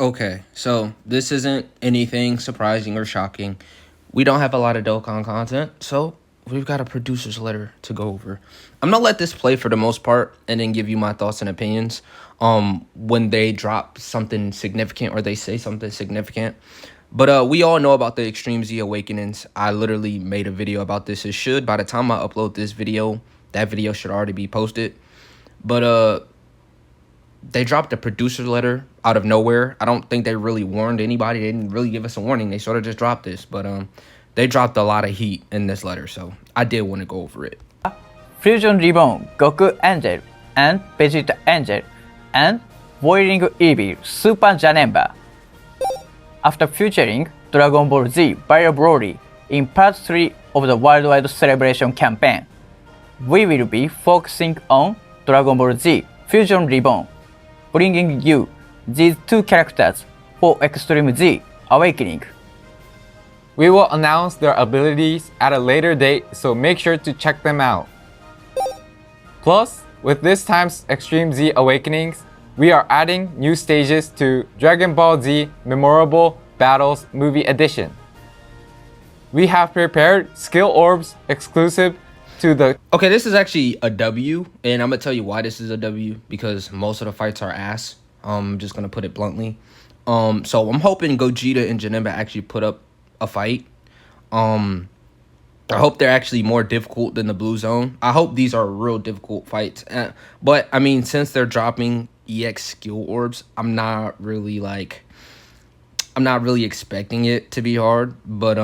Okay, so this isn't anything surprising or shocking. We don't have a lot of Dokkan content, so we've got a producer's letter to go over. I'm gonna let this play for the most part and then give you my thoughts and opinions when they drop something significant or they say something significant. But we all know about the Extreme Z Awakenings. I literally made a video about this. It should, by the time I upload this video, that video should already be posted. But they dropped a producer's letter out of nowhere. I don't think they really warned anybody. They didn't really give us a warning. They sort of just dropped this. But they dropped a lot of heat in this letter, so I did want to go over it. Fusion Reborn Goku Angel and Vegeta Angel and Boiling Evil Super Janemba. After featuring Dragon Ball Z Bio Broly in Part 3 of the Worldwide Celebration campaign, we will be focusing on Dragon Ball Z Fusion Reborn, bringing you these two characters for Extreme Z Awakening. We will announce their abilities at a later date, so make sure to check them out. Plus, with this time's Extreme Z Awakenings, we are adding new stages to Dragon Ball Z Memorable Battles Movie Edition. We have prepared skill orbs exclusive to the... Okay, this is actually a W, and I'm going to tell you why this is a W, because most of the fights are ass. I'm just going to put it bluntly. So I'm hoping Gogeta and Janemba actually put up a fight. I hope they're actually more difficult than the Blue Zone. I hope these are real difficult fights. But, I mean, since they're dropping EX skill orbs, I'm not really expecting it to be hard. But,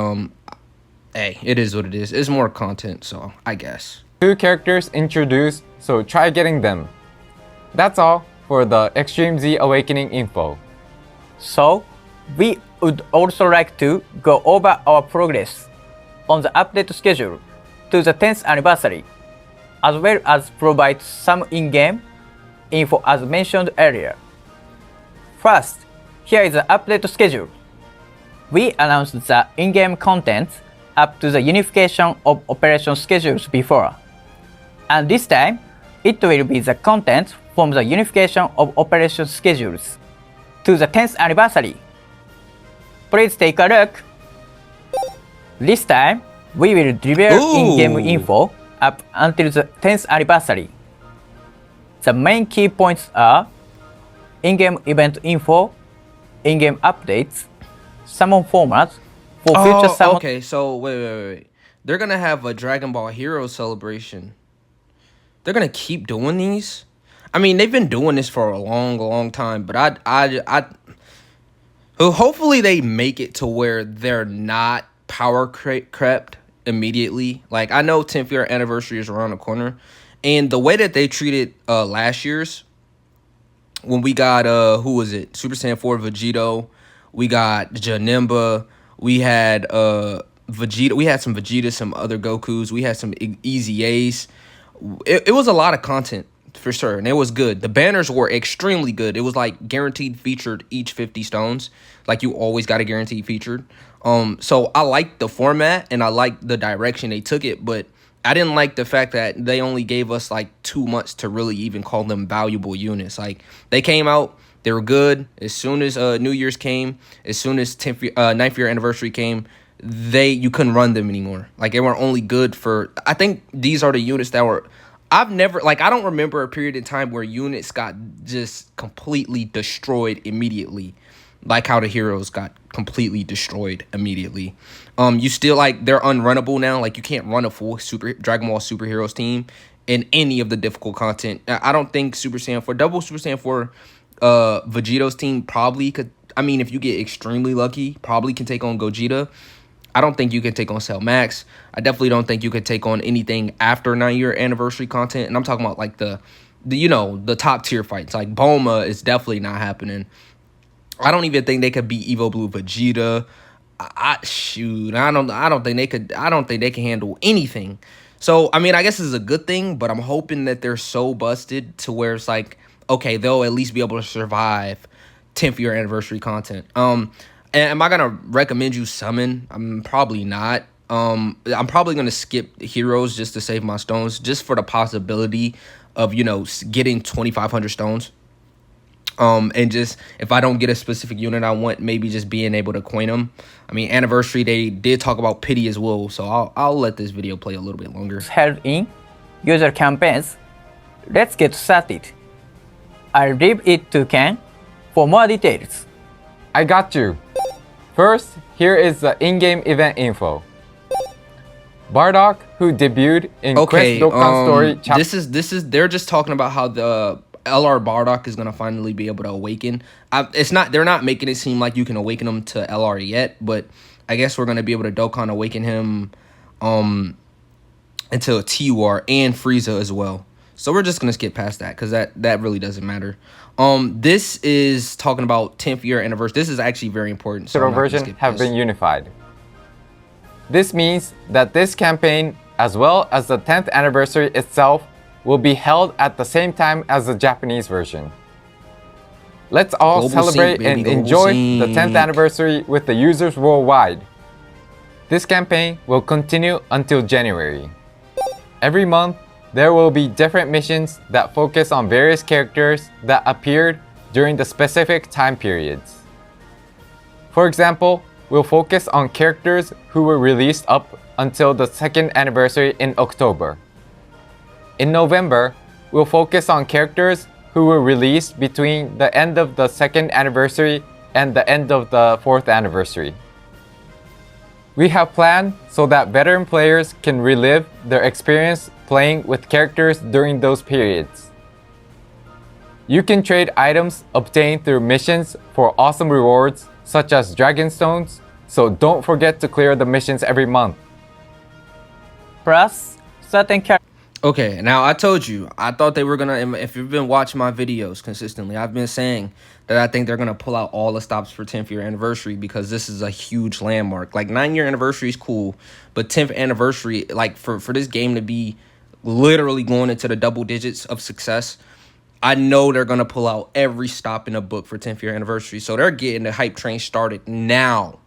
hey, it is what it is. It's more content, so I guess. Two characters introduced, so try getting them. That's all for the Extreme Z Awakening info. So, we would also like to go over our progress on the update schedule to the 10th anniversary, as well as provide some in-game info as mentioned earlier. First, here is the update schedule. We announced the in-game content up to the unification of operation schedules before, and this time it will be the content from the unification of operation schedules to the 10th anniversary. Please take a look. This time, we will reveal in-game info up until the 10th anniversary. The main key points are in-game event info, in-game updates, summon formats for future summon. Okay, so wait. They're going to have a Dragon Ball Hero celebration. They're going to keep doing these? I mean, they've been doing this for a long time, but hopefully they make it to where they're not power crept immediately. Like, I know 10th year anniversary is around the corner, and the way that they treated last year's, when we got who was it, Super Saiyan 4 Vegito, we got Janemba, we had Vegeta, we had some Vegeta, some other Gokus, we had some Easy A's. It was a lot of content for sure, and it was good. The banners were extremely good. It was like guaranteed featured each 50 stones. Like, you always got a guaranteed featured. So I liked the format and I liked the direction they took it, but I didn't like the fact that they only gave us like 2 months to really even call them valuable units. Like, they came out, they were good. As soon as New Year's came, as soon as 9th year anniversary came, you couldn't run them anymore. Like, they were only good for, I think these are the units that were, I don't remember a period in time where units got just completely destroyed immediately, like how the heroes got completely destroyed immediately. You still, like, they're unrunnable now. Like, you can't run a full Dragon Ball superheroes team in any of the difficult content. I don't think Super Saiyan 4, Double Super Saiyan 4 Vegito's team probably could, I mean, if you get extremely lucky, probably can take on Gogeta. I don't think you can take on Cell Max. I definitely don't think you could take on anything after 9-year anniversary content. And I'm talking about like the top tier fights. Like, Bulma is definitely not happening. I don't even think they could beat Evo Blue Vegeta. I don't think they could. I don't think they can handle anything. So, I mean, I guess it's a good thing, but I'm hoping that they're so busted to where it's like, okay, they'll at least be able to survive 10th year anniversary content. And am I going to recommend you summon? I'm probably not. I'm probably going to skip heroes just to save my stones, just for the possibility of, getting 2,500 stones. And just if I don't get a specific unit I want, maybe just being able to coin them. I mean, anniversary, they did talk about pity as well, so I'll let this video play a little bit longer. Held in user campaigns. Let's get started. I'll leave it to Ken for more details. I got you. First, here is the in-game event info. Bardock, who debuted in Okay, Quest Dokkan Story chapter. this is they're just talking about how the LR Bardock is gonna finally be able to awaken. They're not making it seem like you can awaken him to LR yet, but I guess we're gonna be able to Dokkan awaken him into a TUR and Frieza as well. So we're just gonna skip past that because that really doesn't matter. This is talking about 10th year anniversary. This is actually very important. So version have been unified. This means that this campaign, as well as the 10th anniversary itself, will be held at the same time as the Japanese version. Let's all Global celebrate sync, baby, and global enjoy the 10th sync. anniversary with the users worldwide. This campaign will continue until January. Every month, there will be different missions that focus on various characters that appeared during the specific time periods. For example, we'll focus on characters who were released up until the 2nd anniversary in October. In November, we'll focus on characters who were released between the end of the 2nd anniversary and the end of the 4th anniversary. We have planned so that veteran players can relive their experience playing with characters during those periods. You can trade items obtained through missions for awesome rewards such as Dragon Stones, so don't forget to clear the missions every month. Plus, certain characters Okay, now I told you, I thought they were gonna, if you've been watching my videos consistently, I've been saying that I think they're gonna pull out all the stops for 10th year anniversary because this is a huge landmark. Like 9-year anniversary is cool, but 10th anniversary, like for this game to be literally going into the double digits of success, I know they're gonna pull out every stop in the book for 10th year anniversary. So they're getting the hype train started now.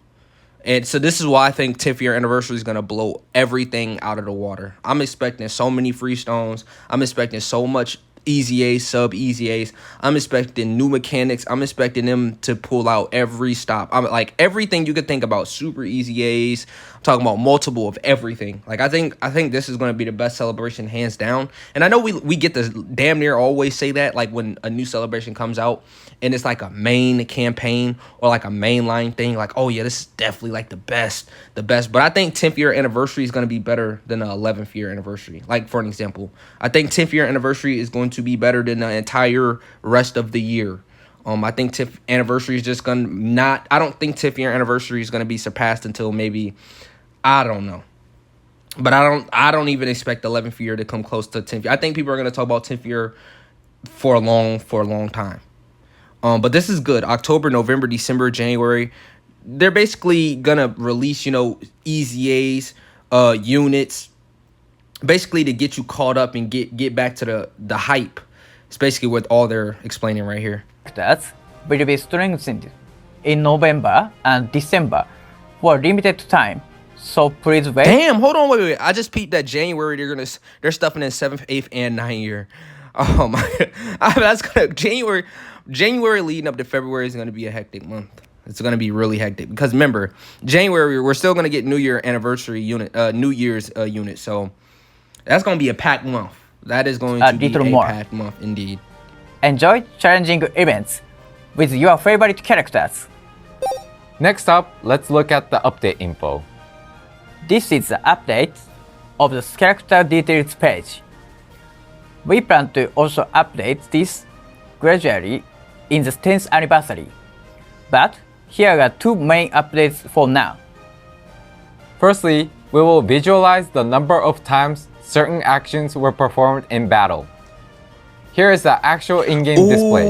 And so this is why I think 10th year anniversary is going to blow everything out of the water. I'm expecting so many free stones. I'm expecting so much Easy A's, sub Easy A's. I'm expecting new mechanics. I'm expecting them to pull out every stop. I'm like everything you could think about. Super Easy A's. I'm talking about multiple of everything. Like I think this is going to be the best celebration hands down. And I know we get to damn near always say that like when a new celebration comes out and it's like a main campaign or like a mainline thing, like, oh yeah, this is definitely like the best. But I think 10th year anniversary is going to be better than the 11th year anniversary. Like for an example, I think 10th year anniversary is going to be better than the entire rest of the year. I think 10th anniversary is just going to not, I don't think 10th year anniversary is going to be surpassed until maybe, I don't know. But I don't even expect the 11th year to come close to 10th year. I think people are going to talk about 10th year for a long time. But this is good. October, November, December, January. They're basically gonna release, Easy A's, units, basically to get you caught up and get back to the hype. It's basically what all they're explaining right here. will be strengthened in November and December for limited time. So please wait. Damn, hold on, wait. I just peeped that January they're stuffing in 7th, 8th, and 9th year. Oh my, that's gonna January leading up to February is gonna be a hectic month. It's gonna be really hectic because remember, January we're still gonna get New Year anniversary unit, New Year's unit. So that's gonna be a packed month. That is going to be a packed month indeed. Enjoy challenging events with your favorite characters. Next up, let's look at the update info. This is the update of the character details page. We plan to also update this gradually in the 10th anniversary. But here are two main updates for now. Firstly, we will visualize the number of times certain actions were performed in battle. Here is the actual in-game display.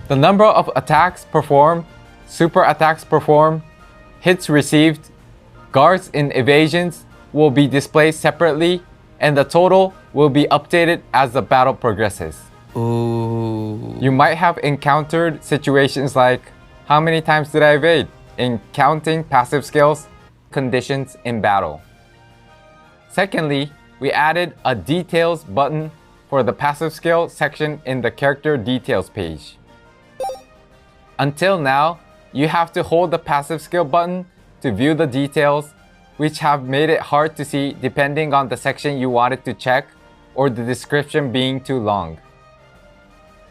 The number of attacks performed, super attacks performed, hits received, guards and evasions will be displayed separately, and the total will be updated as the battle progresses. Ooh. You might have encountered situations like, how many times did I evade? In counting passive skills, conditions in battle. Secondly, we added a details button for the passive skill section in the character details page. Until now, you have to hold the passive skill button to view the details, which have made it hard to see depending on the section you wanted to check or the description being too long.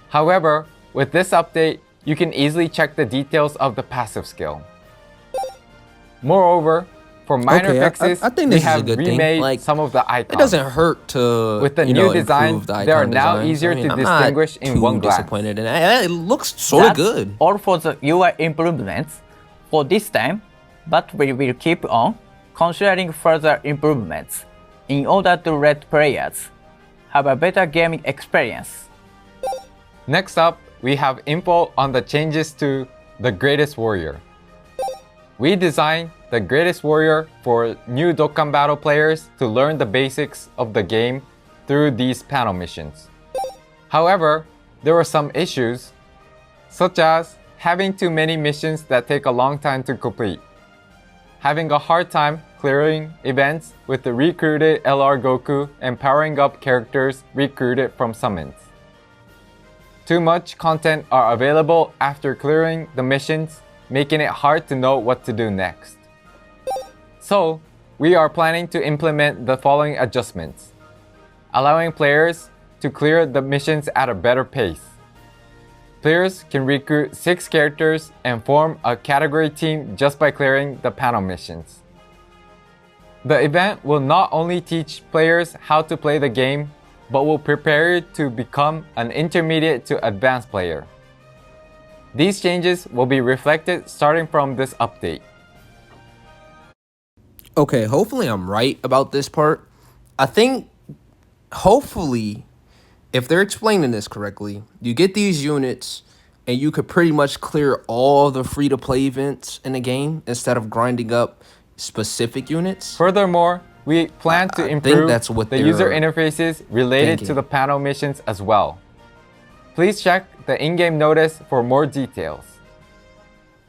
However, with this update, you can easily check the details of the passive skill. Moreover, for minor fixes, I think we this is a have good thing. remade Like, some of the icons. It doesn't hurt to With the new design, they are now easier to distinguish in one glance. Disappointed, and it looks sort of good. That's all for the UI improvements for this time, but we will keep on considering further improvements in order to let players have a better gaming experience. Next up, we have info on the changes to the Greatest Warrior. We designed the Greatest Warrior for new Dokkan Battle players to learn the basics of the game through these panel missions. However, there were some issues, such as having too many missions that take a long time to complete, having a hard time clearing events with the recruited LR Goku and powering up characters recruited from summons. Too much content are available after clearing the missions, making it hard to know what to do next. So, we are planning to implement the following adjustments, allowing players to clear the missions at a better pace. Players can recruit 6 characters and form a category team just by clearing the panel missions. The event will not only teach players how to play the game, but will prepare you to become an intermediate to advanced player. These changes will be reflected starting from this update. Okay, hopefully I'm right about this part. I think, hopefully, if they're explaining this correctly, you get these units and you could pretty much clear all the free-to-play events in the game instead of grinding up specific units. Furthermore, we plan to improve the user interfaces related to the panel missions as well. Please check the in-game notice for more details.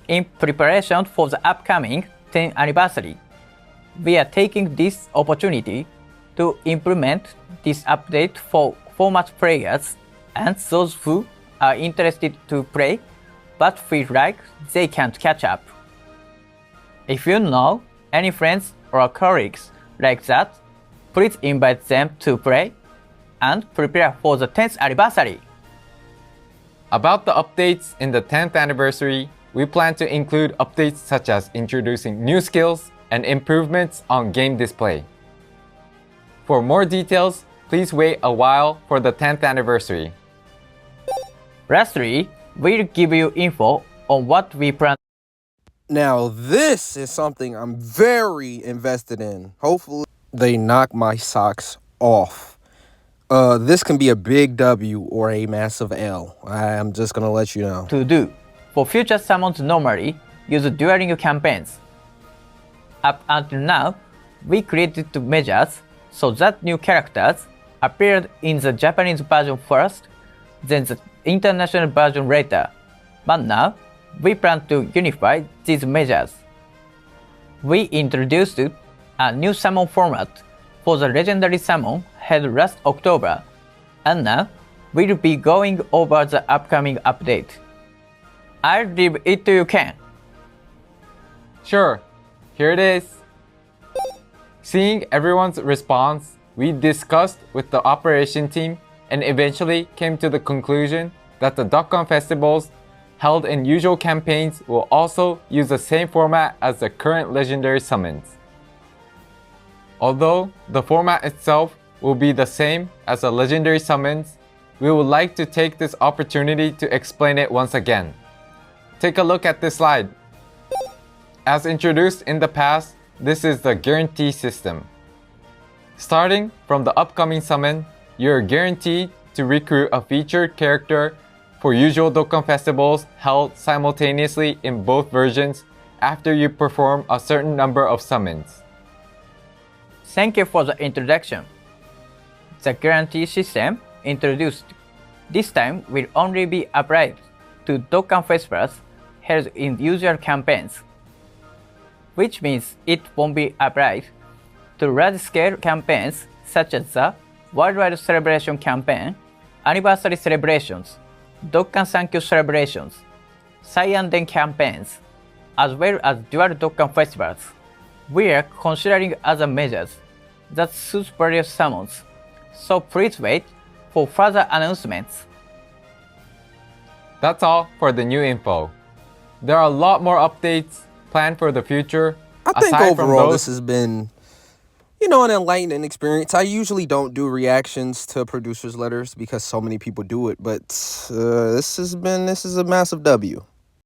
In preparation for the upcoming 10th anniversary, we are taking this opportunity to implement this update for format players and those who are interested to play but feel like they can't catch up. If you know any friends or colleagues like that, please invite them to play and prepare for the 10th anniversary. About the updates in the 10th anniversary, we plan to include updates such as introducing new skills and improvements on game display. For more details, please wait a while for the 10th anniversary. Lastly, we'll give you info on what we plan. Now, this is something I'm very invested in. Hopefully, they knock my socks off. This can be a big W or a massive L. I'm just gonna let you know. To do. For future summons normally use during campaigns. Up until now, we created measures so that new characters appeared in the Japanese version first, then the international version later. But now, we plan to unify these measures. We introduced a new summon format for the legendary summon held last October, and now we'll be going over the upcoming update. I'll leave it to you, Ken. Sure, here it is. Seeing everyone's response, we discussed with the operation team and eventually came to the conclusion that the Dokkan festivals held in usual campaigns will also use the same format as the current legendary summons. Although the format itself will be the same as the legendary summons, we would like to take this opportunity to explain it once again. Take a look at this slide. As introduced in the past, this is the guarantee system. Starting from the upcoming summon, you're guaranteed to recruit a featured character for usual Dokkan festivals held simultaneously in both versions after you perform a certain number of summons. Thank you for the introduction. The guarantee system introduced this time will only be applied to Dokkan festivals held in usual campaigns, which means it won't be applied to large-scale campaigns such as the worldwide celebration campaign, anniversary celebrations, Dokkan Thank You celebrations, Saiyan campaigns, as well as dual Dokkan festivals. We are considering other measures that suit various summons, so please wait for further announcements. That's all for the new info. There are a lot more updates planned for the future. I think aside from overall those- this has been, an enlightening experience. I usually don't do reactions to producers' letters because so many people do it, but this is a massive W.